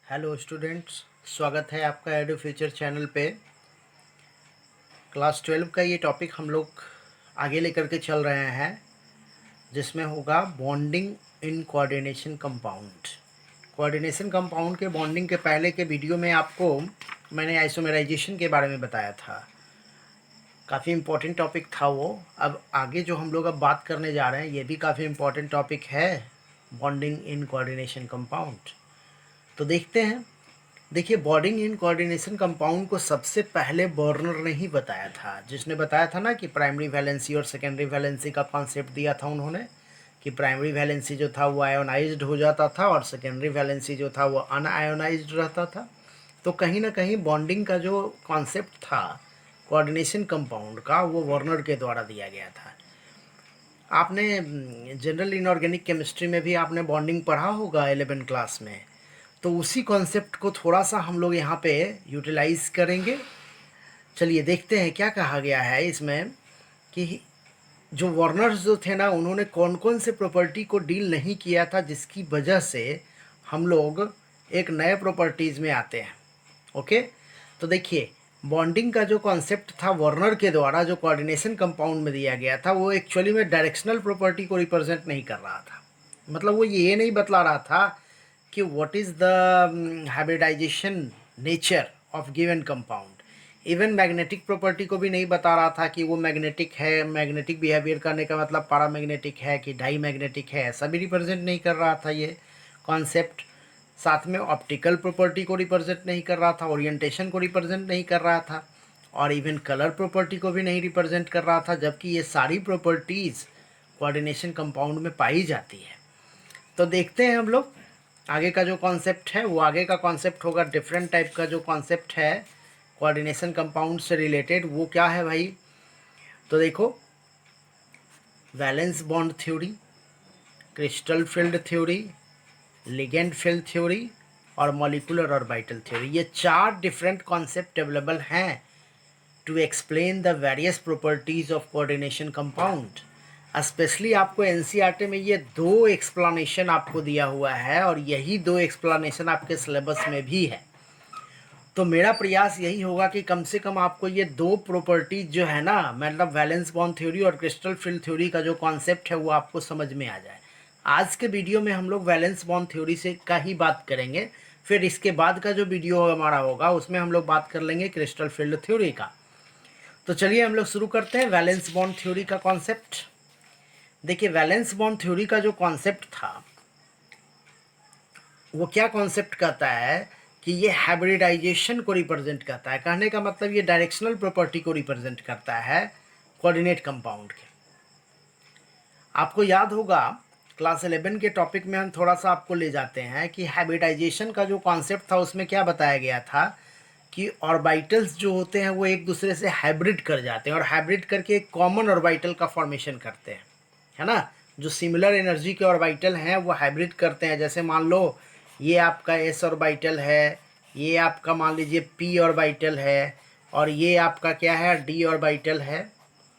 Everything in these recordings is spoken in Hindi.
हेलो स्टूडेंट्स, स्वागत है आपका एडू फ्यूचर चैनल पे। क्लास 12 का ये टॉपिक हम लोग आगे लेकर के चल रहे हैं, जिसमें होगा bonding in coordination compound. Coordination compound के बॉन्डिंग के पहले के वीडियो में आपको मैंने आइसोमेराइजेशन के बारे में बताया था। काफ़ी इम्पोर्टेंट टॉपिक था वो। अब आगे जो हम लोग अब बात करने जा रहे हैं ये भी काफ़ी इम्पोर्टेंट टॉपिक है, बॉन्डिंग इन कोऑर्डिनेशन कंपाउंड। तो देखते हैं। देखिए, बॉन्डिंग इन कोऑर्डिनेशन कंपाउंड को सबसे पहले बर्नर ने ही बताया था, जिसने बताया था ना कि प्राइमरी वैलेंसी और सेकेंडरी वैलेंसी का कॉन्सेप्ट दिया था उन्होंने, कि प्राइमरी वैलेंसी जो था वो आयोनाइज्ड हो जाता था और सेकेंडरी वैलेंसी जो था वो अनआयोनाइज्ड रहता था। तो कहीं ना कहीं बॉन्डिंग का जो कॉन्सेप्ट था कोऑर्डिनेशन कंपाउंड का, वो बर्नर के द्वारा दिया गया था। आपने जनरल इनऑर्गेनिक केमिस्ट्री में भी आपने बॉन्डिंग पढ़ा होगा 11 क्लास में। तो उसी कॉन्सेप्ट को थोड़ा सा हम लोग यहाँ पे यूटिलाइज करेंगे। चलिए देखते हैं क्या कहा गया है इसमें, कि जो वर्नर्स जो थे ना, उन्होंने कौन कौन से प्रॉपर्टी को डील नहीं किया था, जिसकी वजह से हम लोग एक नए प्रॉपर्टीज़ में आते हैं। ओके, तो देखिए, बॉन्डिंग का जो कॉन्सेप्ट था वर्नर के द्वारा जो कोऑर्डिनेशन कंपाउंड में दिया गया था, वो एक्चुअली में डायरेक्शनल प्रॉपर्टी को रिप्रेजेंट नहीं कर रहा था। मतलब वो ये नहीं बतला रहा था कि what is the hybridisation nature of given compound. Even magnetic property को भी नहीं बता रहा था कि वो मैग्नेटिक है, मैग्नेटिक बिहेवियर करने का मतलब पैरामैग्नेटिक है कि डाई मैग्नेटिक है, ऐसा भी रिप्रेजेंट नहीं कर रहा था ये कॉन्सेप्ट। साथ में ऑप्टिकल प्रॉपर्टी को रिप्रेजेंट नहीं कर रहा था, ओरिएंटेशन को रिप्रेजेंट नहीं कर रहा था, और इवन कलर प्रॉपर्टी को भी नहीं रिप्रेजेंट कर रहा था, जबकि ये सारी प्रॉपर्टीज़ कोऑर्डिनेशन कंपाउंड में पाई जाती है। तो देखते हैं हम लोग आगे का जो कॉन्सेप्ट है, वो आगे का कॉन्सेप्ट होगा डिफरेंट टाइप का जो कॉन्सेप्ट है कोऑर्डिनेशन कंपाउंड से रिलेटेड, वो क्या है भाई। तो देखो, valence bond theory, crystal field theory, ligand field theory और मॉलिक्यूलर ऑर्बिटल थ्योरी, ये 4 डिफरेंट कॉन्सेप्ट अवेलेबल हैं to explain the various properties of coordination compound. Specially आपको एनसीईआरटी में ये 2 एक्सप्लेनेशन आपको दिया हुआ है, और यही 2 एक्सप्लेनेशन आपके सिलेबस में भी है। तो मेरा प्रयास यही होगा कि कम से कम आपको ये 2 प्रॉपर्टीज जो है ना, मतलब वैलेंस बॉन्ड थ्योरी और क्रिस्टल फील्ड थ्योरी का जो कॉन्सेप्ट है वो आपको समझ में आ जाए। आज के वीडियो में हम लोग वैलेंस बॉन्ड थ्योरी से का ही बात करेंगे, फिर इसके बाद का जो वीडियो हमारा होगा उसमें हम लोग बात कर लेंगे क्रिस्टल फील्ड थ्योरी का। तो चलिए हम लोग शुरू करते हैं वैलेंस बॉन्ड थ्योरी का कॉन्सेप्ट। देखिए, वैलेंस बॉन्ड थ्योरी का जो कॉन्सेप्ट था वो क्या कॉन्सेप्ट कहता है कि ये हाइब्रिडाइजेशन को रिप्रेजेंट करता है। कहने का मतलब ये डायरेक्शनल प्रॉपर्टी को रिप्रेजेंट करता है कोऑर्डिनेट कंपाउंड के। आपको याद होगा क्लास 11 के टॉपिक में हम थोड़ा सा आपको ले जाते हैं कि हाइब्रिडाइजेशन का जो कॉन्सेप्ट था उसमें क्या बताया गया था कि ऑर्बिटल्स जो होते हैं वो एक दूसरे से हाइब्रिड कर जाते हैं, और हाइब्रिड करके एक कॉमन ऑर्बिटल का फॉर्मेशन करते हैं, है ना। जो सिमिलर एनर्जी के ऑर्बिटल हैं वो हाइब्रिड करते हैं। जैसे मान लो ये आपका एस ऑर्बिटल है, ये आपका मान लीजिए पी ऑर्बिटल है, और ये आपका क्या है, डी ऑर्बिटल है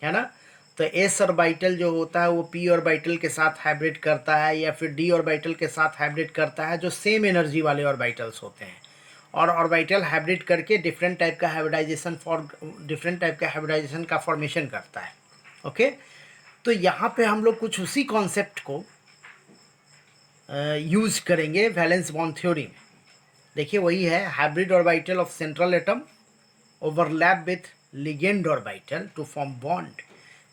ना। तो एस ऑर्बिटल जो होता है वो पी ऑर्बिटल के साथ हाइब्रिड करता है, या फिर डी ऑर्बिटल के साथ हाइब्रिड करता है, जो सेम एनर्जी वाले ऑर्बिटल्स होते हैं। और ऑर्बिटल हाइब्रिड करके डिफरेंट टाइप का हाइब्रिडाइजेशन का फॉर्मेशन करता है। ओके, तो यहाँ पे हम लोग कुछ उसी कॉन्सेप्ट को यूज करेंगे वैलेंस बॉन्ड थ्योरी में। देखिए, वही है hybrid orbital of central atom overlap with ligand orbital to form bond.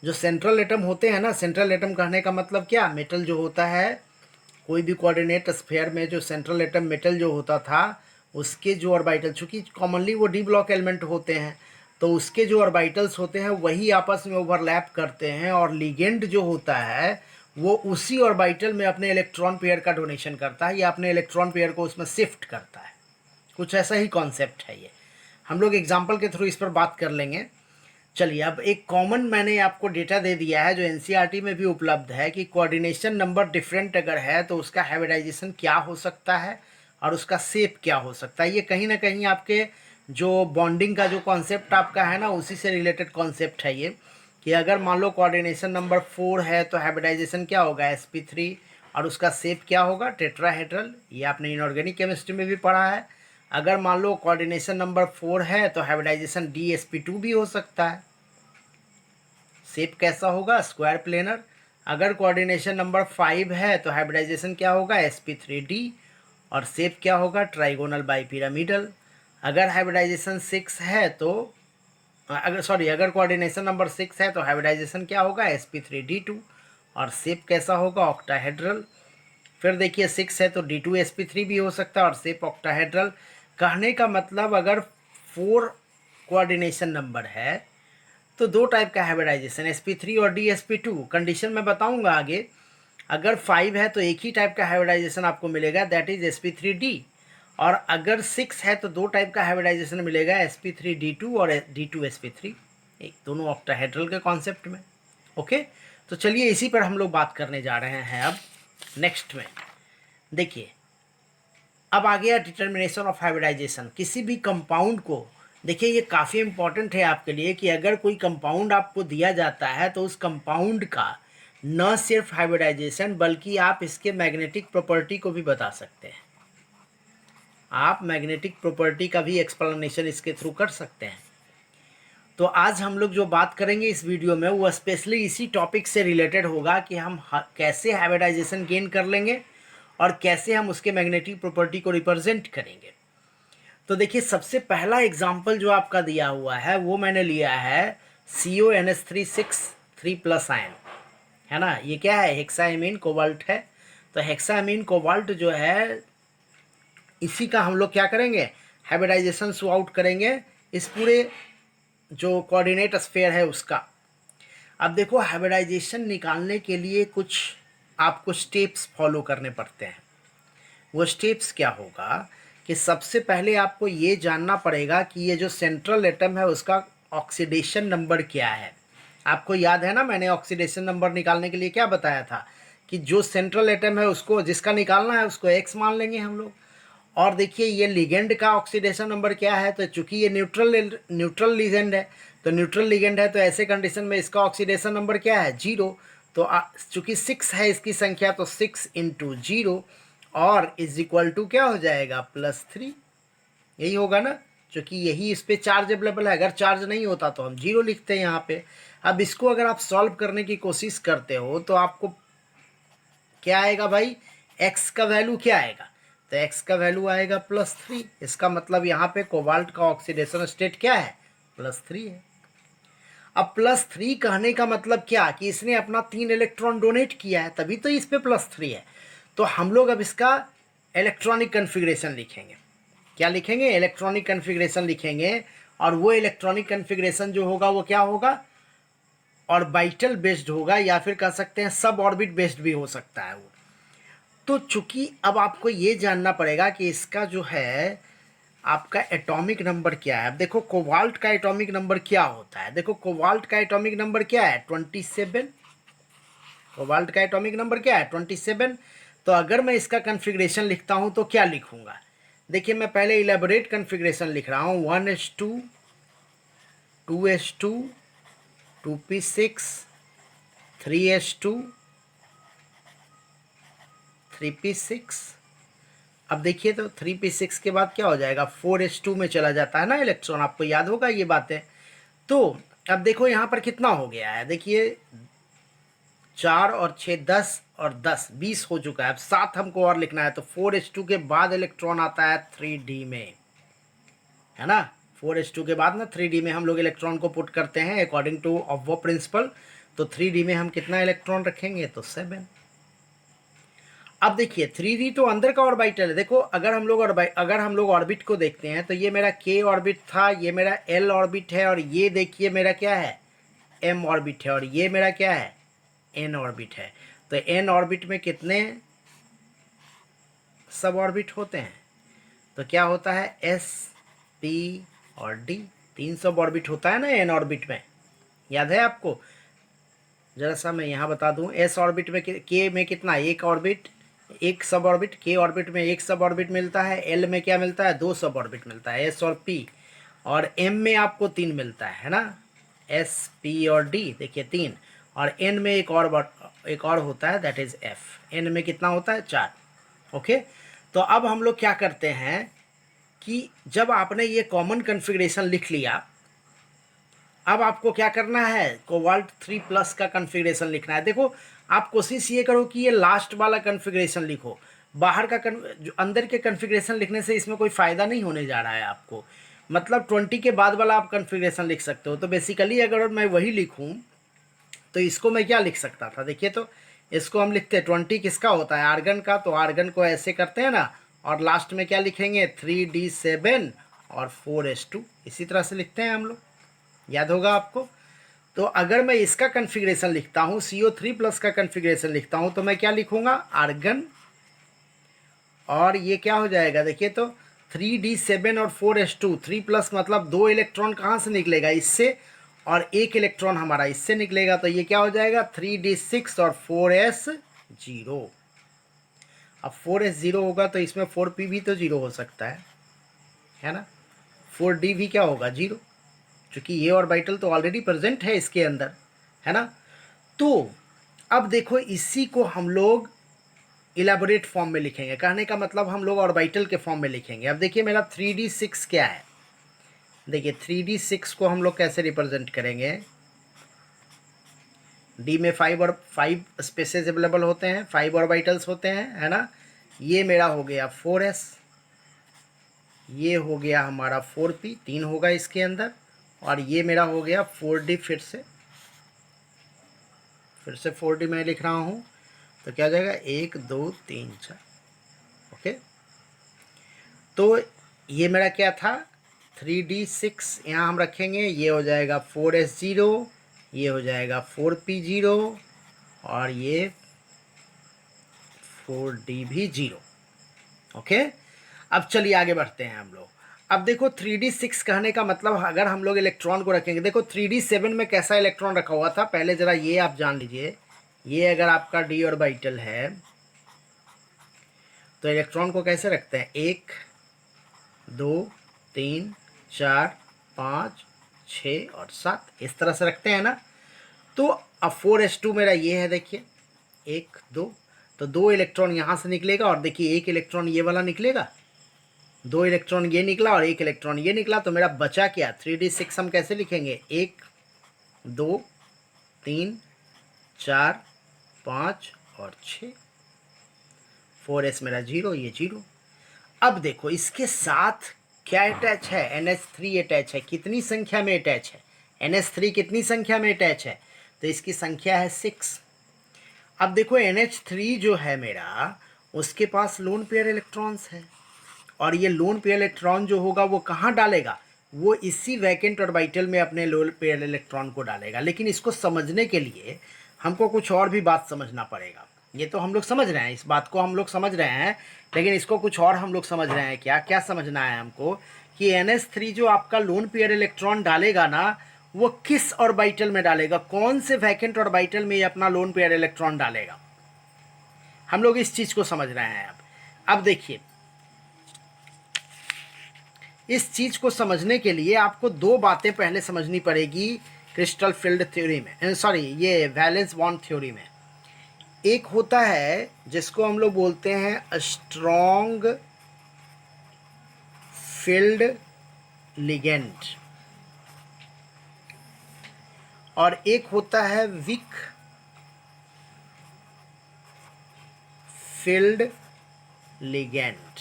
जो सेंट्रल एटम होते हैं ना, सेंट्रल एटम कहने का मतलब क्या, मेटल जो होता है, कोई भी कोऑर्डिनेट स्फीयर में जो सेंट्रल एटम मेटल जो होता था उसके जो ऑर्बिटल, चूँकि कॉमनली वो डी ब्लॉक एलिमेंट होते हैं, तो उसके जो ऑर्बिटल्स होते हैं वही आपस में ओवरलैप करते हैं, और लिगेंड जो होता है वो उसी ऑर्बिटल में अपने इलेक्ट्रॉन पेयर का डोनेशन करता है, या अपने इलेक्ट्रॉन पेयर को उसमें शिफ्ट करता है। कुछ ऐसा ही कॉन्सेप्ट है ये। हम लोग एग्जाम्पल के थ्रू इस पर बात कर लेंगे। चलिए, अब एक कॉमन मैंने आपको डेटा दे दिया है जो एनसीईआरटी में भी उपलब्ध है, कि कोऑर्डिनेशन नंबर डिफरेंट अगर है तो उसका हाइब्रिडाइजेशन क्या हो सकता है और उसका शेप क्या हो सकता है। ये कहीं ना कहीं आपके जो बॉन्डिंग का जो कॉन्सेप्ट आपका है ना, उसी से रिलेटेड कॉन्सेप्ट है ये, कि अगर मान लो कोऑर्डिनेशन नंबर 4 है तो हाइब्रिडाइजेशन क्या होगा, sp3 और उसका शेप क्या होगा, टेट्राहेड्रल। ये आपने इनऑर्गेनिक केमिस्ट्री में भी पढ़ा है। अगर मान लो कोऑर्डिनेशन नंबर 4 है तो हाइब्रिडाइजेशन DsP2 भी हो सकता है। शेप कैसा होगा, स्क्वायर प्लेनर। अगर कोऑर्डिनेशन नंबर 5 है तो हाइब्रिडाइजेशन क्या होगा, sp3d, और शेप क्या होगा, ट्राइगोनल बाइपिरामिडल। अगर हाइब्रिडाइजेशन 6 है तो अगर कोऑर्डिनेशन नंबर 6 है तो हाइब्रिडाइजेशन क्या होगा, sp3d2, और शेप कैसा होगा, ऑक्टाहेड्रल। फिर देखिए 6 है तो d2sp3 भी हो सकता है और शेप ऑक्टाहेड्रल। कहने का मतलब अगर 4 कोऑर्डिनेशन नंबर है तो दो टाइप का हाइब्रिडाइजेशन, sp3 और dsp2। कंडीशन मैं बताऊंगा आगे। अगर 5 है तो एक ही टाइप का हाइब्रिडाइजेशन आपको मिलेगा, दैट इज sp3d। और अगर 6 है तो दो टाइप का हाइब्रिडाइजेशन मिलेगा, sp3d2 और d2sp3, एक दोनों ऑक्टाहेड्रल के कॉन्सेप्ट में। ओके, तो चलिए इसी पर हम लोग बात करने जा रहे हैं अब नेक्स्ट में। देखिए अब आ गया डिटर्मिनेशन ऑफ हाइब्रिडाइजेशन। किसी भी कंपाउंड को, देखिए ये काफ़ी इंपॉर्टेंट है आपके लिए कि अगर कोई कंपाउंड आपको दिया जाता है तो उस कंपाउंड का न सिर्फ हाइब्रिडाइजेशन बल्कि आप इसके मैग्नेटिक प्रॉपर्टी को भी बता सकते हैं। आप मैग्नेटिक प्रॉपर्टी का भी एक्सप्लेनेशन इसके थ्रू कर सकते हैं। तो आज हम लोग जो बात करेंगे इस वीडियो में वो स्पेशली इसी टॉपिक से रिलेटेड होगा कि हम कैसे हाइब्रिडाइजेशन गेन कर लेंगे और कैसे हम उसके मैग्नेटिक प्रॉपर्टी को रिप्रेजेंट करेंगे। तो देखिए सबसे पहला एग्जाम्पल जो आपका दिया हुआ है वो मैंने लिया है CONH3 3+ आयन, है ना। ये क्या है, हेक्साएमीन कोबाल्ट है। तो हेक्साएमीन कोबाल्ट जो है इसी का हम लोग क्या करेंगे, हाइब्रिडाइजेशन शो आउट करेंगे इस पूरे जो कोऑर्डिनेट स्फीयर है उसका। अब देखो हाइब्रिडाइजेशन निकालने के लिए कुछ आपको स्टेप्स फॉलो करने पड़ते हैं। वो स्टेप्स क्या होगा कि सबसे पहले आपको ये जानना पड़ेगा कि ये जो सेंट्रल एटम है उसका ऑक्सीडेशन नंबर क्या है। आपको याद है ना, मैंने ऑक्सीडेशन नंबर निकालने के लिए क्या बताया था कि जो सेंट्रल एटम है उसको जिसका निकालना है उसको x मान लेंगे हम लोग। और देखिए ये लिगेंड का ऑक्सीडेशन नंबर क्या है, तो चूंकि ये न्यूट्रल लिगेंड है, तो न्यूट्रल लिगेंड है तो ऐसे कंडीशन में इसका ऑक्सीडेशन नंबर क्या है, 0। तो चूंकि 6 है इसकी संख्या तो 6 × 0 और इज इक्वल टू क्या हो जाएगा, +3। यही होगा ना, क्योंकि यही इस पर चार्ज अवेलेबल है। अगर चार्ज नहीं होता तो हम 0 लिखते हैं यहाँ पे। अब इसको अगर आप सॉल्व करने की कोशिश करते हो तो आपको क्या आएगा भाई, x का वैल्यू क्या आएगा, तो x का वैल्यू आएगा +3। इसका मतलब यहाँ पे कोबाल्ट का ऑक्सीडेशन स्टेट क्या है, +3 है। अब +3 कहने का मतलब क्या कि इसने अपना 3 इलेक्ट्रॉन डोनेट किया है तभी तो इस पे +3 है। तो हम लोग अब इसका इलेक्ट्रॉनिक कन्फिग्रेशन लिखेंगे। क्या लिखेंगे, इलेक्ट्रॉनिक कन्फिग्रेशन लिखेंगे। और वो इलेक्ट्रॉनिक कन्फिग्रेशन जो होगा वो क्या होगा, ऑर्बिटल बेस्ड होगा, या फिर कह सकते हैं सब ऑर्बिट बेस्ड भी हो सकता है वो। तो चूंकि अब आपको ये जानना पड़ेगा कि इसका जो है आपका एटॉमिक नंबर क्या है। अब देखो कोबाल्ट का एटॉमिक नंबर क्या होता है, देखो कोबाल्ट का एटॉमिक नंबर क्या है, 27। कोबाल्ट का एटॉमिक नंबर क्या है, 27। तो अगर मैं इसका कन्फिग्रेशन लिखता हूं तो क्या लिखूंगा, देखिए मैं पहले इलेबोरेट कन्फिग्रेशन लिख रहा हूं, 1s2 2s2 2p6 3s2 3p6। अब देखिए तो 3p6 के बाद क्या हो जाएगा, 4s2 में चला जाता है ना इलेक्ट्रॉन, आपको याद होगा ये बातें। तो अब देखो यहाँ पर कितना हो गया है, देखिए 4 और 6 10 और 10 20 हो चुका है। अब 7 हमको और लिखना है, तो 4s2 के बाद इलेक्ट्रॉन आता है 3d में, है ना। 4s2 के बाद ना 3d में हम लोग इलेक्ट्रॉन को पुट करते हैं अकॉर्डिंग टू ऑफ प्रिंसिपल। तो 3d में हम कितना इलेक्ट्रॉन रखेंगे, तो 7। अब देखिए 3d तो अंदर का ऑर्बिटल है। देखो अगर हम लोग ऑर्बिट को देखते हैं तो ये मेरा k ऑर्बिट था, ये मेरा l ऑर्बिट है, और ये देखिए मेरा क्या है, m ऑर्बिट है, और ये मेरा क्या है, n ऑर्बिट है। तो n ऑर्बिट में कितने सब ऑर्बिट होते हैं, तो क्या होता है, s p और d, 3 सब ऑर्बिट होता है ना n ऑर्बिट में, याद है आपको। जरा सा मैं यहाँ बता दूँ, s ऑर्बिट में k में कितना, एक ऑर्बिट, एक सब ऑर्बिट, k ऑर्बिट में एक सब ऑर्बिट मिलता है, l में क्या मिलता है, 2 सब ऑर्बिट मिलता है, s और p, और m में आपको 3 मिलता है ना, s p और d, देखिए 3। और n में एक और होता है, दैट इज f। n में कितना होता है? 4। ओके, तो अब हम लोग क्या करते हैं कि जब आपने ये कॉमन कॉन्फ़िगरेशन लिख लिया, अब आपको क्या करना है? कोबाल्ट 3+ का कॉन्फ़िगरेशन लिखना है। देखो, आप कोशिश ये करो कि ये लास्ट वाला कॉन्फ़िगरेशन लिखो। बाहर का जो अंदर के कॉन्फ़िगरेशन लिखने से इसमें कोई फ़ायदा नहीं होने जा रहा है आपको। मतलब 20 के बाद वाला आप कॉन्फ़िगरेशन लिख सकते हो। तो बेसिकली अगर मैं वही लिखूं तो इसको मैं क्या लिख सकता था? देखिए, तो इसको हम लिखते हैं 20 किसका होता है? आर्गन का। तो आर्गन को ऐसे करते हैं ना, और लास्ट में क्या लिखेंगे? 3d7 और 4s2। इसी तरह से लिखते हैं हम लोग, याद होगा आपको। तो अगर मैं इसका कॉन्फ़िगरेशन लिखता हूँ, CO3+ का कॉन्फ़िगरेशन लिखता हूँ, तो मैं क्या लिखूंगा? आर्गन, और ये क्या हो जाएगा? देखिए, तो 3d7 और 4s2। 3+ मतलब 2 इलेक्ट्रॉन कहाँ से निकलेगा? इससे, और 1 इलेक्ट्रॉन हमारा इससे निकलेगा। तो ये क्या हो जाएगा? 3d6 और 4s0। अब 4s0 होगा तो इसमें 4p भी तो 0 हो सकता है ना? 4d भी क्या होगा? 0, क्योंकि ये ऑर्बिटल तो ऑलरेडी प्रेजेंट है इसके अंदर, है ना? तो अब देखो, इसी को हम लोग इलेबोरेट फॉर्म में लिखेंगे। कहने का मतलब हम लोग ऑर्बिटल के फॉर्म में लिखेंगे। अब देखिए, मेरा 3d6 क्या है? देखिए, 3d6 को हम लोग कैसे रिप्रेजेंट करेंगे? डी में 5 स्पेसेस अवेलेबल होते हैं, 5 ऑर्बिटल्स होते हैं, है ना? ये मेरा हो गया 4s, ये हो गया हमारा 4p, 3 होगा इसके अंदर, और ये मेरा हो गया 4d। फिर से 4d मैं लिख रहा हूँ, तो क्या हो जाएगा? 1 2 3 4। ओके, तो ये मेरा क्या था? 3d6 यहाँ हम रखेंगे, ये हो जाएगा 4s0, ये हो जाएगा 4p0, और ये 4d भी 0। ओके, अब चलिए आगे बढ़ते हैं हम लोग। अब देखो, 3d6 कहने का मतलब अगर हम लोग इलेक्ट्रॉन को रखेंगे, देखो 3d7 में कैसा इलेक्ट्रॉन रखा हुआ था, पहले ज़रा ये आप जान लीजिए। ये अगर आपका डी ऑर्बिटल है तो इलेक्ट्रॉन को कैसे रखते हैं? 1 2 3 4 5 6 और 7, इस तरह से रखते हैं ना? तो अब 4s2 मेरा ये है, देखिए 1 2, तो 2 इलेक्ट्रॉन यहाँ से निकलेगा, और देखिए 1 इलेक्ट्रॉन ये वाला निकलेगा, 2 इलेक्ट्रॉन ये निकला और 1 इलेक्ट्रॉन ये निकला। तो मेरा बचा क्या? 3d6 हम कैसे लिखेंगे? 1 2 3 4 5 और 6। 4s मेरा 0, ये 0। अब देखो, इसके साथ क्या अटैच है? NH3 अटैच है। कितनी संख्या में अटैच है? NH3 कितनी संख्या में अटैच है? तो इसकी संख्या है 6। अब देखो, NH3 जो है मेरा, उसके पास लोन पेयर इलेक्ट्रॉन्स है, और ये लोन पेयर इलेक्ट्रॉन जो होगा वो कहाँ डालेगा? वो इसी वैकेंट ऑर्बिटल में अपने लोन पेयर इलेक्ट्रॉन को डालेगा। लेकिन इसको समझने के लिए हमको कुछ और भी बात समझना पड़ेगा। ये तो हम लोग समझ रहे हैं, इस बात को हम लोग समझ रहे हैं, लेकिन इसको कुछ और हम लोग समझ रहे हैं। क्या क्या समझना है हमको? कि NH3 जो आपका लोन पेयर इलेक्ट्रॉन डालेगा ना, वो किस ऑर्बिटल में डालेगा? कौन से वैकेंट ऑर्बिटल में ये अपना लोन पेयर इलेक्ट्रॉन डालेगा? हम लोग इस चीज़ को समझ रहे हैं। अब देखिए, इस चीज़ को समझने के लिए आपको दो बातें पहले समझनी पड़ेगी क्रिस्टल फील्ड थ्योरी में, सॉरी, ये वैलेंस बॉन्ड थ्योरी में। एक होता है जिसको हम लोग बोलते हैं स्ट्रॉन्ग फील्ड लिगेंड, और एक होता है वीक फील्ड लिगेंड।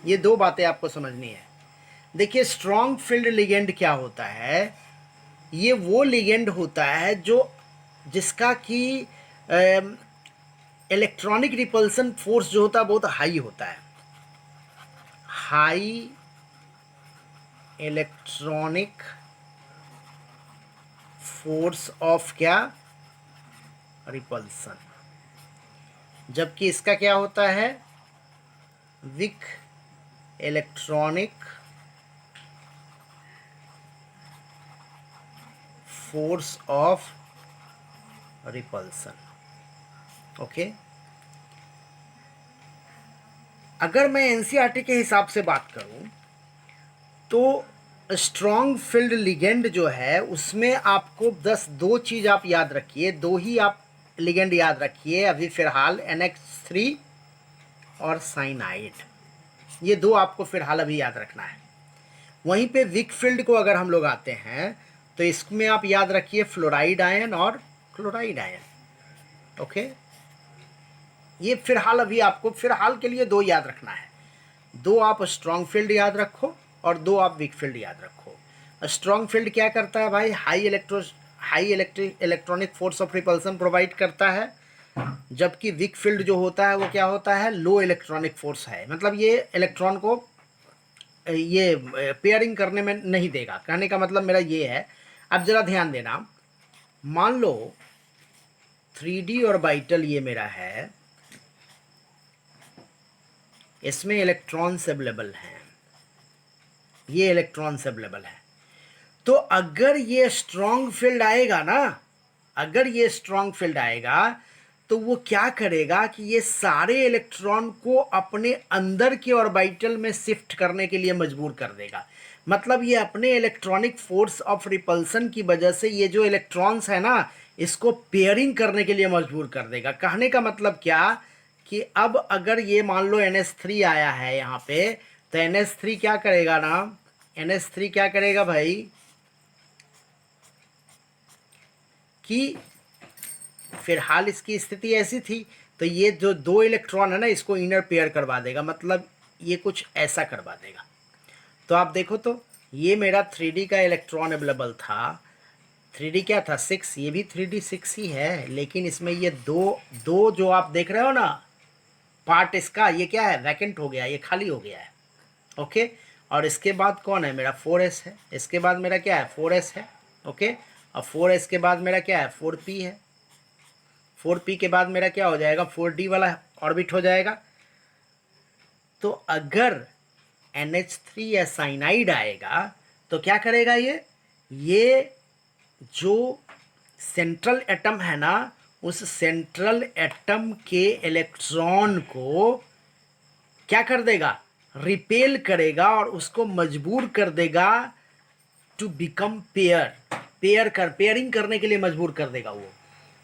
ये दो बातें आपको समझनी है। देखिए, स्ट्रॉन्ग फील्ड लिगेंड क्या होता है? ये वो लिगेंड होता है जो जिसका कि इलेक्ट्रॉनिक रिपल्सन फोर्स जो होता है बहुत हाई होता है। हाई इलेक्ट्रॉनिक फोर्स ऑफ क्या? रिपल्सन। जबकि इसका क्या होता है? Weak electronic force of repulsion. Okay, अगर मैं एनसीईआरटी के हिसाब से बात करूं तो स्ट्रॉन्ग फील्ड लिगेंड जो है उसमें आपको बस दो चीज़ आप याद रखिए, दो ही आप लिगेंड याद रखिए अभी फ़िलहाल, NH3 और साइनाइड, ये दो आपको फ़िलहाल अभी याद रखना है। वहीं पे वीक फील्ड को अगर हम लोग आते हैं तो इसमें आप याद रखिए फ्लोराइड आयन और क्लोराइड आयन। ओके, ये फ़िलहाल अभी आपको फ़िलहाल के लिए दो याद रखना है। दो आप स्ट्रॉन्ग फील्ड याद रखो और दो आप वीक फील्ड याद रखो। स्ट्रॉन्ग फील्ड क्या करता है भाई, high electronic force of repulsion provide करता है, जबकि वीक फील्ड जो होता है वो क्या होता है, लो इलेक्ट्रॉनिक फोर्स है, मतलब ये इलेक्ट्रॉन को ये पेयरिंग करने में नहीं देगा। कहने का मतलब मेरा ये है, अब ज़रा ध्यान देना, मान लो 3D ऑर्बिटल ये मेरा है, इसमें इलेक्ट्रॉन्स अवेलेबल हैं, ये इलेक्ट्रॉन्स अवेलेबल है, तो अगर ये स्ट्रॉन्ग फील्ड आएगा ना, अगर ये स्ट्रॉन्ग फील्ड आएगा तो वो क्या करेगा कि ये सारे इलेक्ट्रॉन को अपने अंदर के ऑर्बिटल में शिफ्ट करने के लिए मजबूर कर देगा। मतलब ये अपने इलेक्ट्रॉनिक फोर्स ऑफ रिपल्सन की वजह से ये जो इलेक्ट्रॉन्स है ना, इसको पेयरिंग करने के लिए मजबूर कर देगा। कहने का मतलब क्या कि अब अगर ये मान लो NH3 आया है यहाँ पे, तो NH3 क्या करेगा ना, NH3 क्या करेगा भाई कि फिलहाल इसकी स्थिति ऐसी थी, तो ये जो दो इलेक्ट्रॉन है ना इसको इनर पेयर करवा देगा, मतलब ये कुछ ऐसा करवा देगा। तो आप देखो तो ये मेरा 3D का इलेक्ट्रॉन अवेलेबल था, 3D क्या था 6, ये भी 3D 6 ही है, लेकिन इसमें ये दो दो जो आप देख रहे हो ना पार्ट, इसका ये क्या है, वैकेंट हो गया, ये खाली हो गया है। ओके, और इसके बाद कौन है मेरा 4s है, इसके बाद मेरा क्या है 4s है। ओके, और 4s के बाद मेरा क्या है 4p है, 4p के बाद मेरा क्या हो जाएगा 4d वाला ऑर्बिट हो जाएगा। तो अगर NH3 या साइनाइड आएगा तो क्या करेगा ये जो सेंट्रल एटम है ना, उस सेंट्रल एटम के इलेक्ट्रॉन को क्या कर देगा, रिपेल करेगा और उसको मजबूर कर देगा टू बिकम पेयरिंग करने के लिए मजबूर कर देगा वो।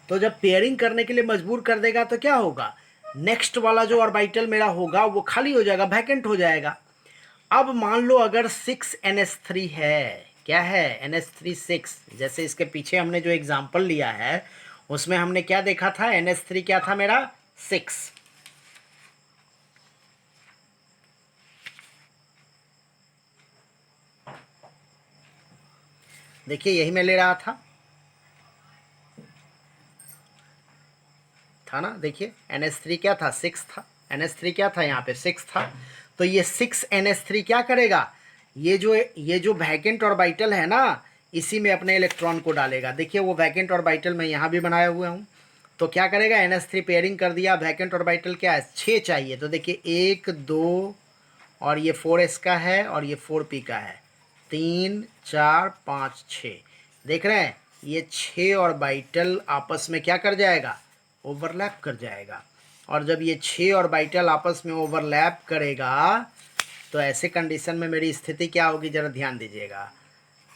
तो जब पेयरिंग करने के लिए मजबूर कर देगा तो क्या होगा, नेक्स्ट वाला जो ऑर्बिटल मेरा होगा वो खाली हो जाएगा, वैकेंट हो जाएगा। अब मान लो अगर 6NH3 है, क्या है NH3 6, जैसे इसके पीछे हमने जो एग्जाम्पल लिया है उसमें हमने क्या देखा था, NH3 क्या था मेरा 6। देखिए यही मैं ले रहा था ना, देखिए NH3 क्या था 6 था, NH3 क्या था यहाँ पे 6 था, तो ये 6NH3 क्या करेगा, ये जो वैकेंट ऑर्बिटल है ना इसी में अपने इलेक्ट्रॉन को डालेगा। देखिए वो वैकेंट ऑर्बिटल मैं यहाँ भी बनाया हुआ हूँ, तो क्या करेगा NH3 पेयरिंग कर दिया, वैकेंट ऑर्बिटल क्या है 6 चाहिए, तो देखिए 1 2 और ये 4s का है और ये 4p का है, 3 4 5 6, देख रहे हैं ये 6 ऑर्बिटल आपस में क्या कर जाएगा, ओवरलैप कर जाएगा। और जब ये 6 ऑर्बिटल आपस में ओवरलैप करेगा तो ऐसे कंडीशन में मेरी स्थिति क्या होगी, ज़रा ध्यान दीजिएगा।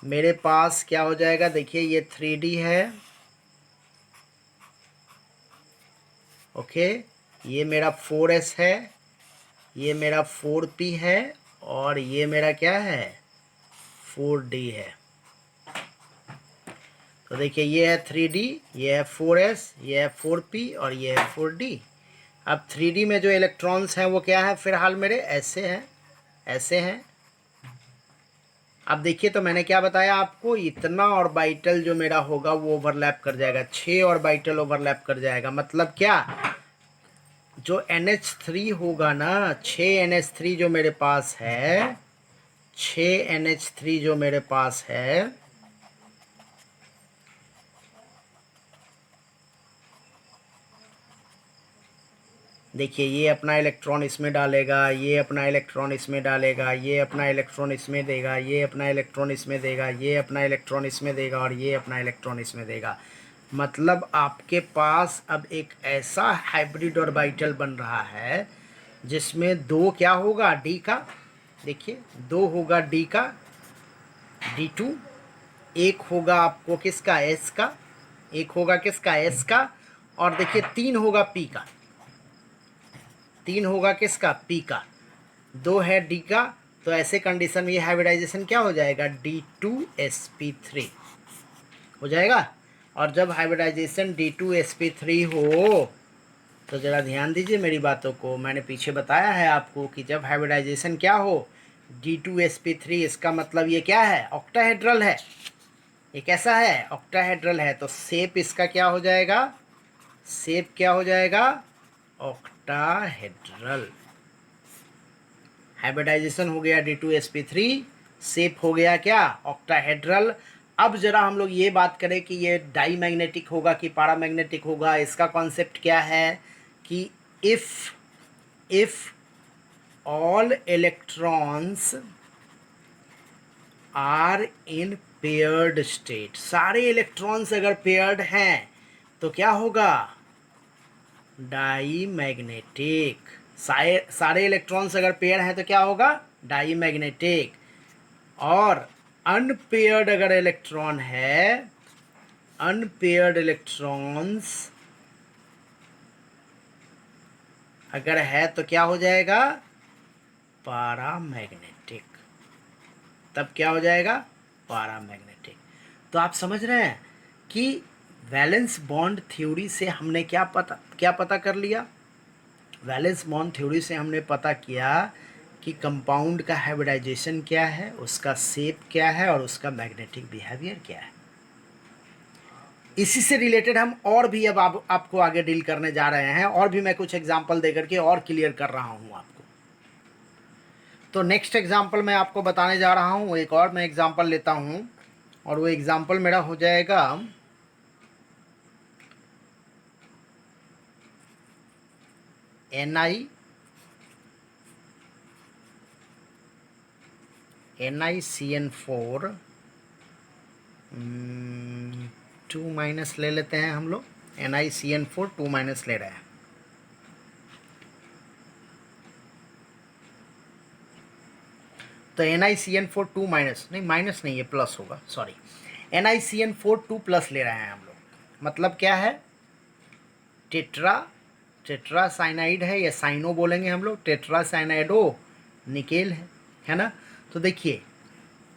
मेरे पास क्या हो जाएगा, देखिए ये 3D है, ओके, ये मेरा 4s है, ये मेरा 4p है और ये मेरा क्या है 4d है। तो देखिए ये है 3D, ये है 4s, ये है 4p और ये है 4d। अब 3D में जो इलेक्ट्रॉन्स हैं वो क्या है फिलहाल मेरे ऐसे हैं, ऐसे हैं। अब देखिए तो मैंने क्या बताया आपको, इतना ऑर्बिटल जो मेरा होगा वो ओवरलैप कर जाएगा, 6 ऑर्बिटल ओवरलैप कर जाएगा। मतलब क्या, जो NH3 होगा ना, 6NH3 जो मेरे पास है, 6NH3 जो मेरे पास है, देखिए ये अपना इलेक्ट्रॉन इसमें डालेगा, ये अपना इलेक्ट्रॉन इसमें डालेगा, ये अपना इलेक्ट्रॉन इसमें देगा, ये अपना इलेक्ट्रॉन इसमें देगा, ये अपना इलेक्ट्रॉन इसमें देगा और ये अपना इलेक्ट्रॉन इसमें देगा। मतलब आपके पास अब एक ऐसा हाइब्रिड ऑर्बिटल बन रहा है जिसमें दो क्या होगा डी का, देखिए दो होगा डी का D2, एक होगा आपको किसका, S का, एक होगा किसका, S का, और देखिए 3 होगा P का, 3 होगा किसका, P का, 2 है D का। तो ऐसे कंडीशन में ये हाइब्रिडाइजेशन क्या हो जाएगा, D2sp3 हो जाएगा। और जब हाइब्रिडाइजेशन D2sp3 हो, तो ज़रा ध्यान दीजिए मेरी बातों को, मैंने पीछे बताया है आपको कि जब हाइब्रिडाइजेशन क्या हो, D2sp3, इसका मतलब ये क्या है, ऑक्टाहेड्रल है। ये कैसा है, ऑक्टाहेड्रल है। तो शेप इसका क्या हो जाएगा, शेप क्या हो जाएगा, ऑक्टाहेड्रल। हाइब्रिडाइजेशन हो गया D2sp3, शेप हो गया क्या, ऑक्टाहेड्रल। अब जरा हम लोग ये बात करें कि ये डाई मैग्नेटिक होगा कि पैरामैग्नेटिक होगा। इसका कॉन्सेप्ट क्या है कि if all electrons are in paired state, सारे इलेक्ट्रॉन्स अगर पेयर्ड हैं तो क्या होगा, डाई मैग्नेटिक। सारे इलेक्ट्रॉन्स अगर पेयर हैं तो क्या होगा, डाई मैग्नेटिक। और अनपेयर्ड अगर इलेक्ट्रॉन है, अनपेयर्ड इलेक्ट्रॉन्स अगर है तो क्या हो जाएगा, पैरामैग्नेटिक। तब क्या हो जाएगा, पैरामैग्नेटिक। तो आप समझ रहे हैं कि वैलेंस बॉन्ड थ्योरी से हमने क्या पता कर लिया, वैलेंस बॉन्ड थ्योरी से हमने पता किया कि कंपाउंड का हाइब्रिडाइजेशन क्या है, उसका शेप क्या है, और उसका मैग्नेटिक बिहेवियर क्या है। इसी से रिलेटेड हम और भी अब आपको आगे डील करने जा रहे हैं, और भी मैं कुछ एग्जांपल दे करके और क्लियर कर रहा हूं आपको। तो नेक्स्ट एग्जांपल मैं आपको बताने जा रहा हूं, एक और मैं एग्जांपल लेता हूं, और वो एग्जांपल मेरा हो जाएगा NiCN4 2- ले लेते हैं हम लोग, NiCN4 2- ले रहे हैं। तो NiCN4 2- नहीं, माइनस नहीं, ये प्लस होगा, सॉरी। NiCN4 2+ ले रहे हैं हम लोग। मतलब क्या है, टेट्रा साइनाइड है, या साइनो बोलेंगे हम लोग, टेट्रा साइनाइडो निकेल है ना। तो देखिए,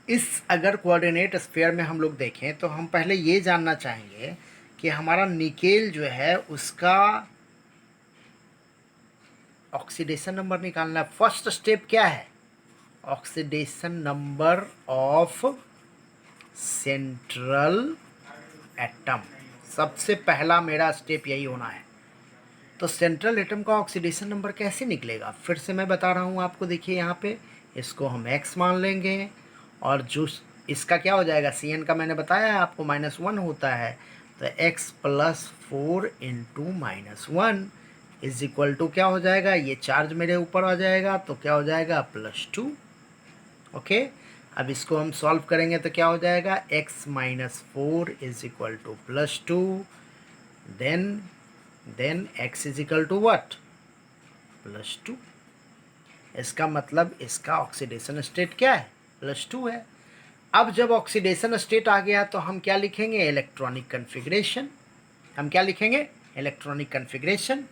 इस अगर कोऑर्डिनेट स्फीयर में हम लोग देखें तो हम पहले ये जानना चाहेंगे कि हमारा निकेल जो है उसका ऑक्सीडेशन नंबर निकालना है। फर्स्ट स्टेप क्या है, oxidation number of central atom. सबसे पहला मेरा स्टेप यही होना है। तो सेंट्रल एटम का ऑक्सीडेशन नंबर कैसे निकलेगा, फिर से मैं बता रहा हूँ आपको। देखिए यहाँ पे इसको हम x मान लेंगे, और जो इसका क्या हो जाएगा, Cn का मैंने बताया है आपको -1 होता है। तो x + 4 × -1 इज इक्वल टू क्या हो जाएगा, ये चार्ज मेरे ऊपर आ जाएगा, तो क्या हो जाएगा, +2। ओके, अब इसको हम सॉल्व करेंगे तो क्या हो जाएगा, x - 4 is equal to +2, then x is equal to what, +2। इसका मतलब इसका ऑक्सीडेशन स्टेट क्या है, +2 है। अब जब ऑक्सीडेशन स्टेट आ गया तो हम क्या लिखेंगे, इलेक्ट्रॉनिक कन्फिग्रेशन। हम क्या लिखेंगे, इलेक्ट्रॉनिक कन्फिग्रेशन।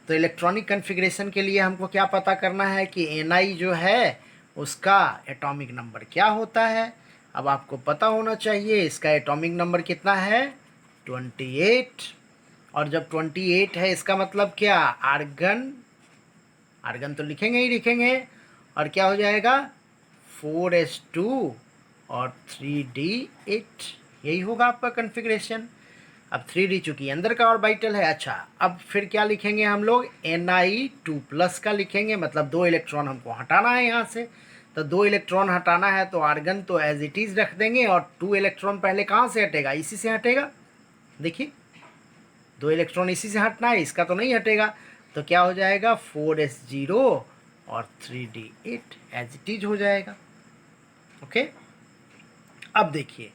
तो इलेक्ट्रॉनिक कन्फिग्रेशन के लिए हमको क्या पता करना है कि Ni जो है उसका एटॉमिक नंबर क्या होता है। अब आपको पता होना चाहिए इसका एटॉमिक नंबर कितना है, 28। और जब 28 है इसका मतलब क्या, आर्गन, आर्गन तो लिखेंगे ही लिखेंगे, और क्या हो जाएगा, 4s2 और 3d8, यही होगा आपका कन्फिग्रेशन। अब 3d चूंकि अंदर का ऑर्बिटल है। अच्छा, अब फिर क्या लिखेंगे हम लोग, Ni2+ का लिखेंगे, मतलब 2 इलेक्ट्रॉन हमको हटाना है यहाँ से। तो 2 इलेक्ट्रॉन हटाना है तो आर्गन तो एज इट इज़ रख देंगे, और 2 इलेक्ट्रॉन पहले कहाँ से हटेगा, इसी से हटेगा। देखिए 2 इलेक्ट्रॉन इसी से हटना है, इसका तो नहीं हटेगा। तो क्या हो जाएगा, 4s0 और 3d8 एज इट इज हो जाएगा। ओके, अब देखिए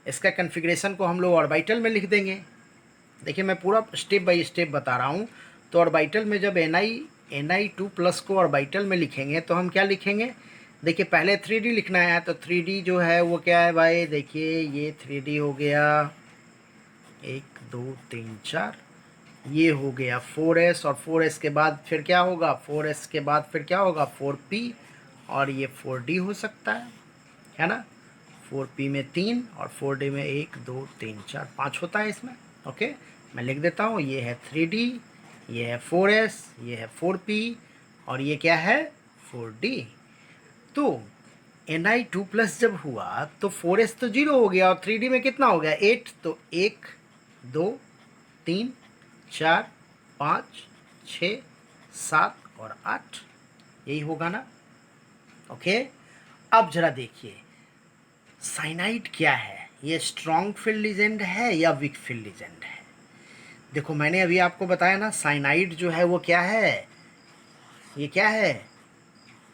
इसका कन्फिग्रेशन को हम लोग ऑर्बिटल में लिख देंगे। देखिए मैं पूरा स्टेप बाय स्टेप बता रहा हूँ। तो ऑर्बिटल में जब Ni2+ को ऑर्बिटल में लिखेंगे तो हम क्या लिखेंगे, देखिए पहले 3D लिखना है, तो 3D जो है वो क्या है भाई, देखिए ये 3D हो गया, 1 2 3 4, ये हो गया 4s, और 4s के बाद फिर क्या होगा, 4s के बाद फिर क्या होगा 4p, और ये 4d हो सकता है ना। 4p में 3 और 4d में 1 2 3 4 5 होता है इसमें। ओके, मैं लिख देता हूँ, ये है 3d, ये है 4s, ये है 4p, और ये क्या है 4d। तो Ni2 प्लस जब हुआ तो 4s तो 0 हो गया, और 3d में कितना हो गया 8, तो 1 2 3 4 5 6 7 और 8, यही होगा ना। ओके, अब जरा देखिए साइनाइड क्या है, ये स्ट्रॉन्ग फील्ड लिजेंड है या वीक फील्ड लिजेंड है। देखो मैंने अभी आपको बताया ना, साइनाइड जो है वो क्या है, ये क्या है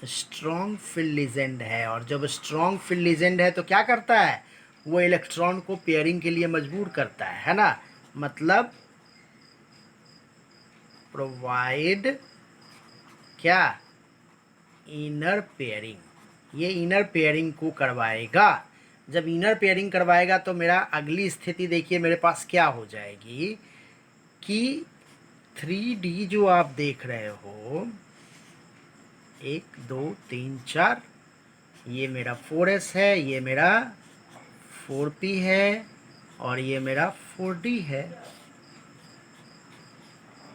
स्ट्रॉन्ग फील्ड लिजेंड है, और जब स्ट्रॉन्ग फील्ड लिजेंड है तो क्या करता है, वो इलेक्ट्रॉन को पेयरिंग के लिए मजबूर करता है ना, मतलब प्रोवाइड क्या, इनर पेयरिंग, ये इनर पेयरिंग को करवाएगा। जब इनर पेयरिंग करवाएगा तो मेरा अगली स्थिति देखिए मेरे पास क्या हो जाएगी कि 3D जो आप देख रहे हो 1 2 3 4, ये मेरा 4s है, ये मेरा 4p है, और ये मेरा 4d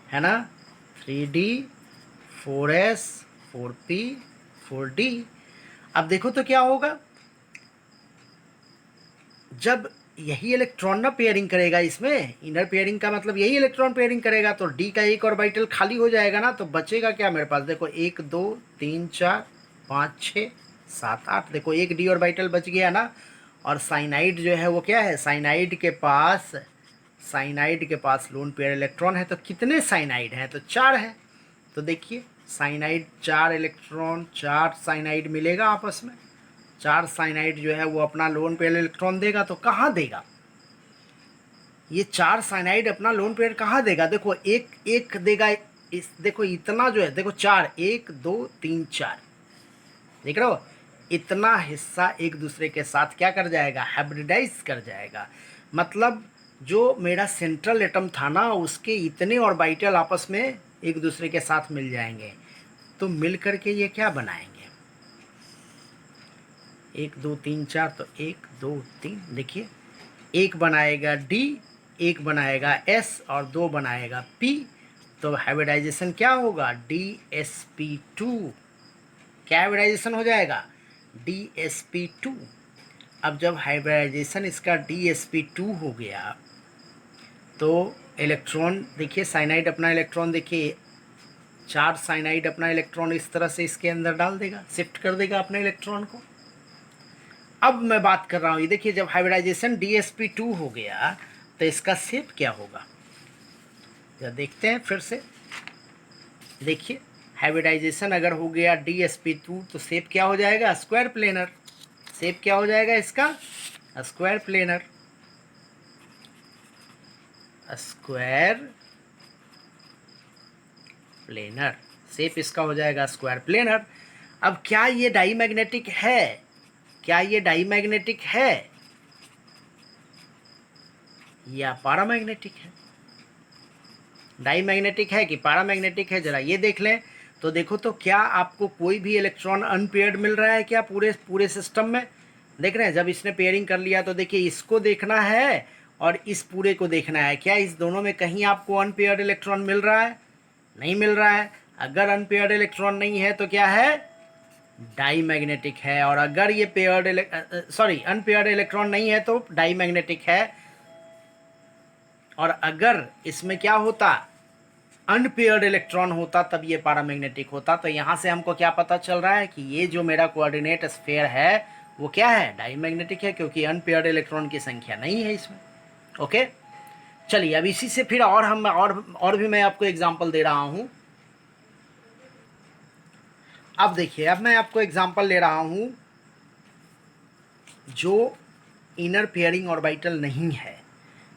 है ना। 3D 4s 4p 4d। अब देखो तो क्या होगा, जब यही इलेक्ट्रॉन ना पेयरिंग करेगा, इसमें इनर पेयरिंग का मतलब यही इलेक्ट्रॉन पेयरिंग करेगा, तो डी का एक ऑर्बिटल खाली हो जाएगा ना, तो बचेगा क्या मेरे पास, देखो 1 2 3 4 5 6 7 8, देखो एक डी ऑर्बिटल बच गया ना। और साइनाइड जो है वो क्या है, साइनाइड के पास लोन पेयर इलेक्ट्रॉन है, तो कितने साइनाइड हैं, तो 4 है। तो देखिए साइनाइड 4 इलेक्ट्रॉन, 4 साइनाइड मिलेगा आपस में, 4 साइनाइड जो है वो अपना लोन पेयर इलेक्ट्रॉन देगा, तो कहाँ देगा ये 4 साइनाइड अपना लोन पेयर कहाँ देगा, देखो एक एक देगा, इस देखो इतना जो है, देखो 4 1 2 3 4, देख रहे हो, इतना हिस्सा एक दूसरे के साथ क्या कर जाएगा, हाइब्रिडाइज कर जाएगा। मतलब जो मेरा सेंट्रल एटम था ना, उसके इतने ऑर्बिटल आपस में एक दूसरे के साथ मिल जाएंगे, तो मिल करके ये क्या बनाएंगे 1 2 3 4, तो 1 2 3, देखिए एक बनाएगा डी, एक बनाएगा एस, और 2 बनाएगा पी, तो हाइब्रिडाइजेशन क्या होगा DsP2, क्या हाइब्रिडाइजेशन हो जाएगा DsP2। अब जब हाइब्रिडाइजेशन इसका DsP2 हो गया तो इलेक्ट्रॉन देखिए, साइनाइड अपना इलेक्ट्रॉन देखिए, 4 साइनाइड अपना इलेक्ट्रॉन इस तरह से इसके अंदर डाल देगा, शिफ्ट कर देगा अपने इलेक्ट्रॉन को। अब मैं बात कर रहा हूँ, ये देखिए जब हाइब्रिडाइजेशन DsP2 हो गया तो इसका शेप क्या होगा, जरा देखते हैं फिर से। देखिए हाइब्रिडाइजेशन अगर हो गया DsP2 तो शेप क्या हो जाएगा, स्क्वायर प्लेनर। शेप क्या हो जाएगा इसका, square planar, square planar, shape इसका हो जाएगा स्क्वायर प्लेनर। अब क्या ये डाईमैग्नेटिक है, क्या ये डाईमैग्नेटिक है या पैरामैग्नेटिक है, डाईमैग्नेटिक है कि पैरामैग्नेटिक है, जरा ये देख लें। तो देखो तो क्या आपको कोई भी इलेक्ट्रॉन अनपेयर्ड मिल रहा है क्या पूरे पूरे सिस्टम में, देख रहे हैं। जब इसने पेयरिंग कर लिया तो देखिए इसको देखना है और इस पूरे को देखना है, क्या इस दोनों में कहीं आपको अनपेयर्ड इलेक्ट्रॉन मिल रहा है, नहीं मिल रहा है। अगर अनपेयर्ड इलेक्ट्रॉन नहीं है तो क्या है, डाईमैग्नेटिक है, और अगर ये अनपेयर्ड इलेक्ट्रॉन नहीं है तो डाईमैग्नेटिक है। और अगर इसमें क्या होता, अनपेयर्ड इलेक्ट्रॉन होता, तब ये पैरामैग्नेटिक होता। तो यहाँ से हमको क्या पता चल रहा है कि ये जो मेरा कोऑर्डिनेट स्फीयर है वो क्या है, डाईमैग्नेटिक है, क्योंकि अनपेयर्ड इलेक्ट्रॉन की संख्या नहीं है इसमें। ओके, चलिए अब इसी से फिर और भी मैं आपको एग्जांपल दे रहा हूँ। अब देखिए, अब मैं आपको एग्जांपल ले रहा हूँ जो इनर पेयरिंग ऑर्बिटल नहीं है।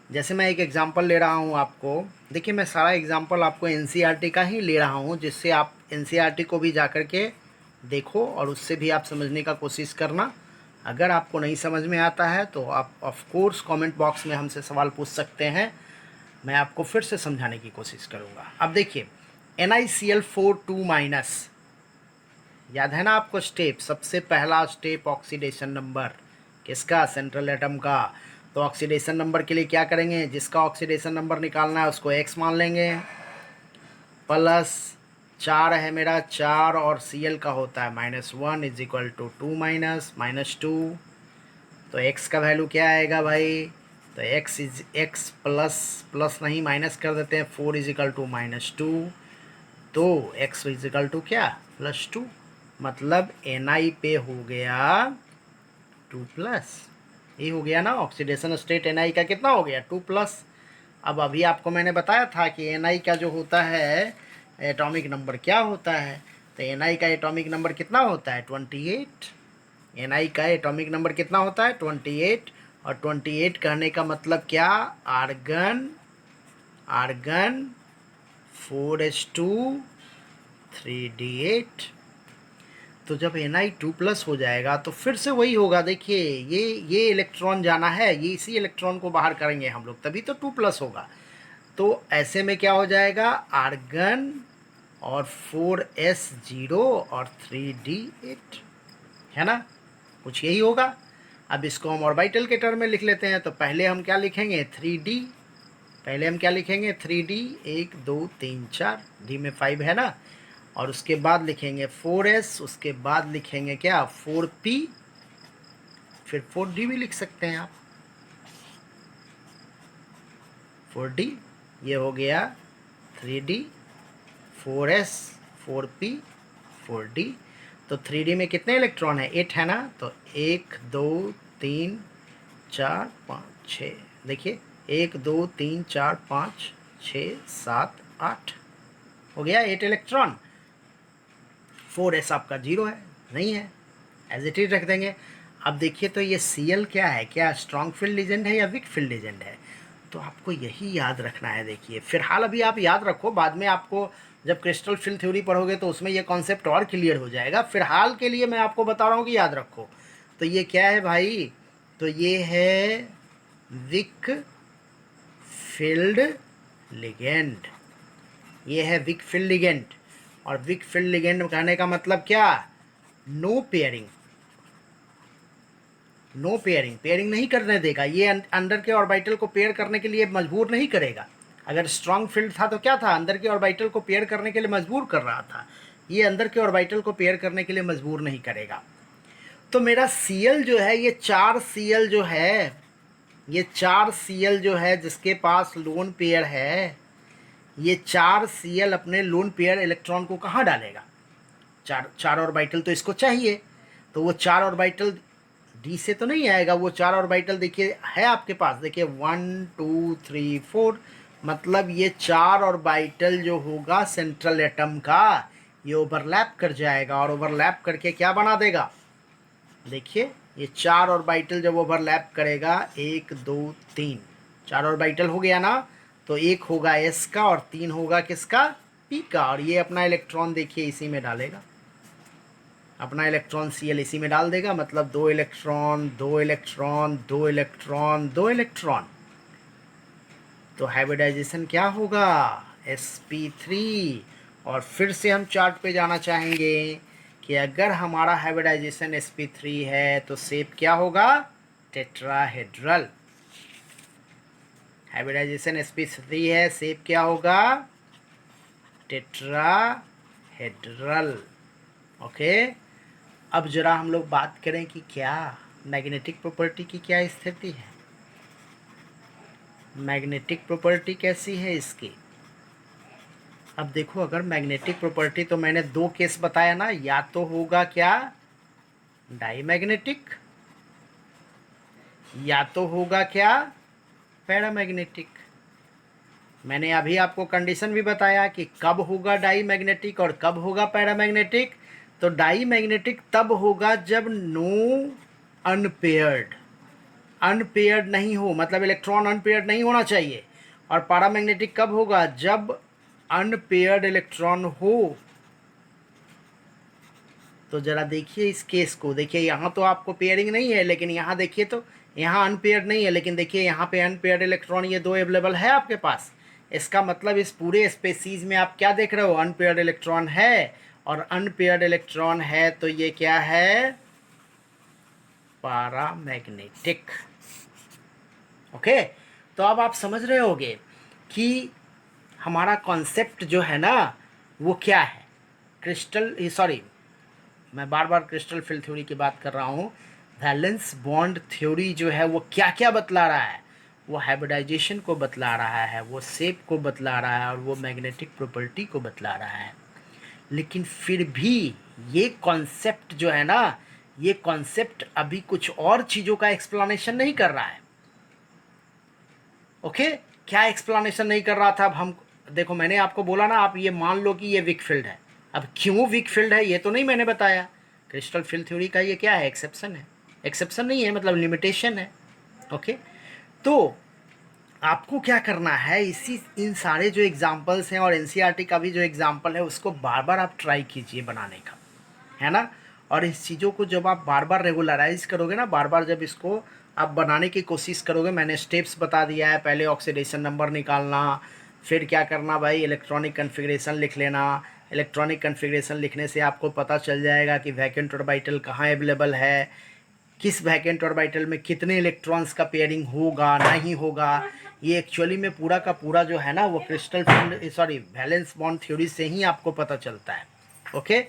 जैसे मैं एक एग्जांपल ले रहा हूँ आपको, देखिए मैं सारा एग्जांपल आपको एनसीईआरटी का ही ले रहा हूँ, जिससे आप एनसीईआरटी को भी जा कर के देखो और उससे भी आप समझने का कोशिश करना। अगर आपको नहीं समझ में आता है तो आप ऑफ कोर्स कमेंट बॉक्स में हमसे सवाल पूछ सकते हैं, मैं आपको फिर से समझाने की कोशिश करूँगा। अब देखिए NiCl4 2-, याद है ना आपको स्टेप, सबसे पहला स्टेप ऑक्सीडेशन नंबर किसका, सेंट्रल एटम का। तो ऑक्सीडेशन नंबर के लिए क्या करेंगे, जिसका ऑक्सीडेशन नंबर निकालना है उसको x मान लेंगे, प्लस 4 है मेरा, 4 और Cl का होता है -1 इज इक्वल टू 2 माइनस 2। तो x का वैल्यू क्या आएगा भाई, तो x प्लस प्लस नहीं माइनस कर देते हैं, 4 इज इक्वल टू -2। तो x इज इक्वल टू क्या, +2। मतलब Na पे हो गया 2+, ये हो गया ना ऑक्सीडेशन स्टेट Na का कितना हो गया 2+। अब अभी आपको मैंने बताया था कि Na का जो होता है एटॉमिक नंबर क्या होता है, तो Na का एटॉमिक नंबर कितना होता है 28। Na का एटॉमिक नंबर कितना होता है 28, और 28 कहने का मतलब क्या, आर्गन आर्गन 4s2 3d8। तो जब Na 2+ हो जाएगा तो फिर से वही होगा, देखिए ये इलेक्ट्रॉन जाना है, ये इसी इलेक्ट्रॉन को बाहर करेंगे हम लोग, तभी तो 2+ होगा। तो ऐसे में क्या हो जाएगा, आर्गन और 4s0 और 3d8, है ना, कुछ यही होगा। अब इसको हम ऑर्बिटल के टर्म में लिख लेते हैं, तो पहले हम क्या लिखेंगे 3d, पहले हम क्या लिखेंगे 3d, 1 2 3 4, डी में 5 है ना, और उसके बाद लिखेंगे 4s, उसके बाद लिखेंगे क्या 4p, फिर 4d भी लिख सकते हैं आप, 4d, ये हो गया 3d 4s 4p 4d। तो 3d में कितने इलेक्ट्रॉन है 8 है ना, तो 1 2 3 4 5 6, देखिए 1 2 3 4 5 6 7 8, हो गया 8 इलेक्ट्रॉन। 4s आपका 0 है, नहीं है, एज इट इज रख देंगे। अब देखिए तो ये Cl क्या है, क्या स्ट्रॉन्ग फील्ड एजेंट है या वीक फील्ड एजेंट है, तो आपको यही याद रखना है। देखिए फिलहाल अभी आप याद रखो, बाद में आपको जब क्रिस्टल फील्ड थ्योरी पढ़ोगे तो उसमें ये कॉन्सेप्ट और क्लियर हो जाएगा। फिलहाल के लिए मैं आपको बता रहा हूँ कि याद रखो। तो ये क्या है भाई, तो ये है विक फील्ड लिगेंड, ये है विक फील्ड लिगेंड। और विक फील्ड लिगेंड कहने का मतलब क्या, no pairing, no pairing, pairing नहीं करने देगा, ये अंदर के ऑर्बिटल को पेयर करने के लिए मजबूर नहीं करेगा। अगर स्ट्रांग फील्ड था तो क्या था, अंदर के ऑर्बिटल को पेयर करने के लिए मजबूर कर रहा था, ये अंदर के ऑर्बिटल को पेयर करने के लिए मजबूर नहीं करेगा। तो मेरा Cl जो है, ये 4 Cl जो है, ये 4 Cl जो है जिसके पास लोन पेयर है, ये 4 Cl अपने लोन पेयर इलेक्ट्रॉन को कहाँ डालेगा, चार ऑर्बिटल तो इसको चाहिए, तो वो 4 ऑर्बिटल डी से तो नहीं आएगा, वो 4 ऑर्बिटल देखिए है आपके पास, देखिए 1 2 3 4, मतलब ये 4 ऑर्बिटल जो होगा सेंट्रल एटम का, ये ओवरलैप कर जाएगा, और ओवरलैप करके क्या बना देगा, देखिए ये 4 ऑर्बिटल जब ओवरलैप करेगा 1 2 3, 4 ऑर्बिटल हो गया ना, तो एक होगा एस का और 3 होगा किसका, पी का, और ये अपना इलेक्ट्रॉन देखिए इसी में डालेगा, अपना इलेक्ट्रॉन Cl इसी में डाल देगा, मतलब 2 इलेक्ट्रॉन 2 इलेक्ट्रॉन 2 इलेक्ट्रॉन 2 इलेक्ट्रॉन। तो हाइब्रिडाइजेशन क्या होगा sp3। और फिर से हम चार्ट पे जाना चाहेंगे कि अगर हमारा हाइब्रिडाइजेशन sp3 है तो शेप क्या होगा, टेट्राहेड्रल। हाइब्रिडाइजेशन sp3 है, शेप क्या होगा, टेट्राहेड्रल। ओके, अब जरा हम लोग बात करें कि क्या मैग्नेटिक प्रॉपर्टी की क्या स्थिति है, मैग्नेटिक प्रॉपर्टी कैसी है इसकी। अब देखो अगर मैग्नेटिक प्रॉपर्टी, तो मैंने 2 केस बताया ना, या तो होगा क्या डाईमैग्नेटिक, या तो होगा क्या पैरामैग्नेटिक। मैंने अभी आपको कंडीशन भी बताया कि कब होगा डाईमैग्नेटिक और कब होगा पैरामैग्नेटिक। तो डाईमैग्नेटिक तब होगा जब नो अनपेयर्ड, अनपेयर्ड नहीं हो, मतलब इलेक्ट्रॉन अनपेयर्ड नहीं होना चाहिए। और पैरामैग्नेटिक कब होगा, जब अनपेयर्ड इलेक्ट्रॉन हो, तो ज़रा देखिए इस केस को, देखिए यहाँ तो आपको पेयरिंग नहीं है, लेकिन यहाँ देखिए तो यहाँ अनपेयर्ड नहीं है, लेकिन देखिए यहाँ पे अनपेयर्ड इलेक्ट्रॉन ये दो अवेलेबल है आपके पास। इसका मतलब इस पूरे स्पेसीज में आप क्या देख रहे हो, अनपेयर्ड इलेक्ट्रॉन है, और अनपेयर्ड इलेक्ट्रॉन है तो ये क्या है, पैरामैग्नेटिक। ओके, तो अब आप समझ रहे होगे कि हमारा कॉन्सेप्ट जो है ना वो क्या है। क्रिस्टल, सॉरी मैं बार बार क्रिस्टल फील्ड थ्योरी की बात कर रहा हूँ। वैलेंस बॉन्ड थ्योरी जो है वो क्या क्या बतला रहा है, वो हाइब्रिडाइजेशन को बतला रहा है, वो शेप को बतला रहा है, और वो मैग्नेटिक प्रॉपर्टी को बतला रहा है। लेकिन फिर भी ये कॉन्सेप्ट जो है ना, ये कॉन्सेप्ट अभी कुछ और चीज़ों का एक्सप्लेनेशन नहीं कर रहा है। ओके, क्या एक्सप्लेनेशन नहीं कर रहा था। अब हम देखो, मैंने आपको बोला ना, आप ये मान लो कि ये वीक फील्ड है। अब क्यों वीक फील्ड है ये तो नहीं मैंने बताया। क्रिस्टल फील्ड थ्योरी का ये क्या है, एक्सेप्शन है। एक्सेप्शन नहीं है, मतलब लिमिटेशन है। ओके, तो आपको क्या करना है, इसी इन सारे जो एग्जांपल्स हैं और एनसीईआरटी का भी जो एग्जांपल है उसको बार बार आप ट्राई कीजिए बनाने का, है ना। और इस चीज़ों को जब आप बार बार रेगुलराइज करोगे ना, बार बार जब इसको आप बनाने की कोशिश करोगे, मैंने स्टेप्स बता दिया है। पहले ऑक्सीडेशन नंबर निकालना, फिर क्या करना भाई, इलेक्ट्रॉनिक कन्फिग्रेशन लिख लेना। इलेक्ट्रॉनिक कन्फिग्रेशन लिखने से आपको पता चल जाएगा कि वैकेंट ऑर्बिटल कहाँ अवेलेबल है, किस वैकेंट ऑर्बिटल में कितने इलेक्ट्रॉन्स का पेयरिंग होगा नहीं होगा। ये एक्चुअली में पूरा का पूरा जो है ना वो crystal field, sorry valence bond theory से ही आपको पता चलता है। ओके,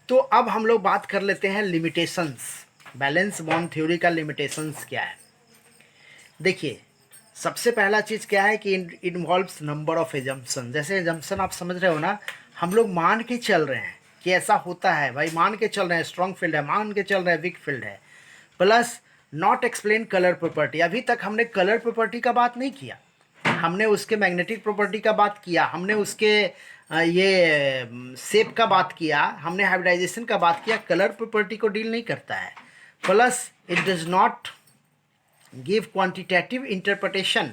तो अब हम लोग बात कर लेते हैं लिमिटेशंस। वैलेंस बॉन्ड थ्योरी का लिमिटेशंस क्या है। देखिए, सबसे पहला चीज़ क्या है कि इन्वॉल्व्स नंबर ऑफ एजम्पशन। जैसे एजम्पशन आप समझ रहे हो ना, हम लोग मान के चल रहे हैं कि ऐसा होता है भाई, मान के चल रहे हैं स्ट्रॉन्ग फील्ड है, मान के चल रहे हैं वीक फील्ड है। Plus not explain colour property. अभी तक हमने कलर प्रॉपर्टी का बात नहीं किया, हमने उसके मैग्नेटिक प्रॉपर्टी का बात किया, हमने उसके ये शेप का बात किया, हमने हाइब्रिडाइजेशन का बात किया। कलर प्रॉपर्टी को डील नहीं करता है। Plus it does not give quantitative interpretation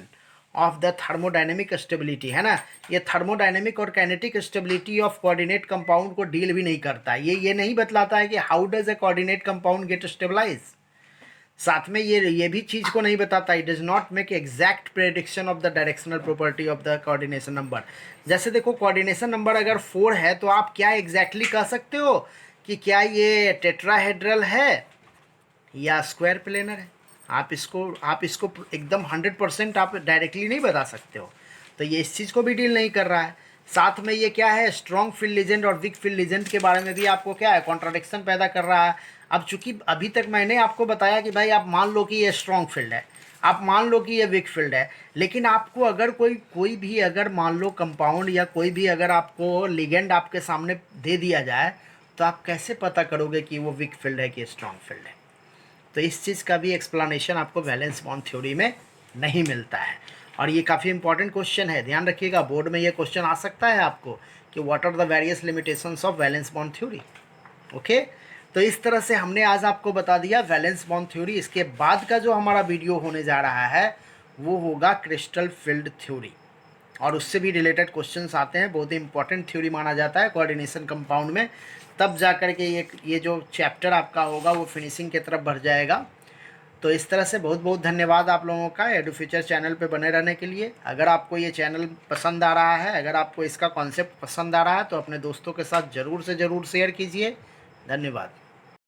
of the thermodynamic stability, है ना। ये थर्मोडायनेमिक और kinetic stability of coordinate compound को डील भी नहीं करता। ये नहीं बतलाता है कि how does a coordinate compound get stabilize. साथ में ये भी चीज़ को नहीं बताता, it does not make exact prediction of the directional property of the coordination number. जैसे देखो, कोऑर्डिनेशन नंबर अगर 4 है तो आप क्या एग्जैक्टली कह सकते हो कि क्या ये टेट्राहेड्रल है या स्क्वायर प्लेनर है। आप इसको एकदम 100% आप डायरेक्टली नहीं बता सकते हो। तो ये इस चीज़ को भी डील नहीं कर रहा है। साथ में ये क्या है, स्ट्रॉन्ग फील्ड लीजेंड और वीक फील्ड लीजेंड के बारे में भी आपको क्या है, कॉन्ट्राडिक्शन पैदा कर रहा है। अब चूंकि अभी तक मैंने आपको बताया कि भाई आप मान लो कि ये स्ट्रॉन्ग फील्ड है, आप मान लो कि ये वीक फील्ड है, लेकिन आपको अगर कोई भी अगर मान लो कंपाउंड या कोई भी अगर आपको लिगेंड आपके सामने दे दिया जाए, तो आप कैसे पता करोगे कि वो वीक फील्ड है कि स्ट्रॉन्ग फील्ड है। तो इस चीज़ का भी एक्सप्लेनेशन आपको वैलेंस बॉन्ड थ्योरी में नहीं मिलता है। और ये काफ़ी इंपॉर्टेंट क्वेश्चन है, ध्यान रखिएगा, बोर्ड में ये क्वेश्चन आ सकता है आपको कि what are the various limitations of valence bond theory. Okay, तो इस तरह से हमने आज आपको बता दिया वैलेंस बॉन्ड थ्योरी। इसके बाद का जो हमारा वीडियो होने जा रहा है वो होगा क्रिस्टल फील्ड थ्योरी, और उससे भी रिलेटेड क्वेश्चंस आते हैं। बहुत ही इंपॉर्टेंट थ्योरी माना जाता है कोऑर्डिनेशन कंपाउंड में। तब जा कर के ये जो चैप्टर आपका होगा वो फिनिशिंग की तरफ बढ़ जाएगा। तो इस तरह से बहुत बहुत धन्यवाद आप लोगों का एडू फ्यूचर चैनल पे बने रहने के लिए। अगर आपको ये चैनल पसंद आ रहा है, अगर आपको इसका कॉन्सेप्ट पसंद आ रहा है, तो अपने दोस्तों के साथ ज़रूर से ज़रूर शेयर कीजिए। धन्यवाद।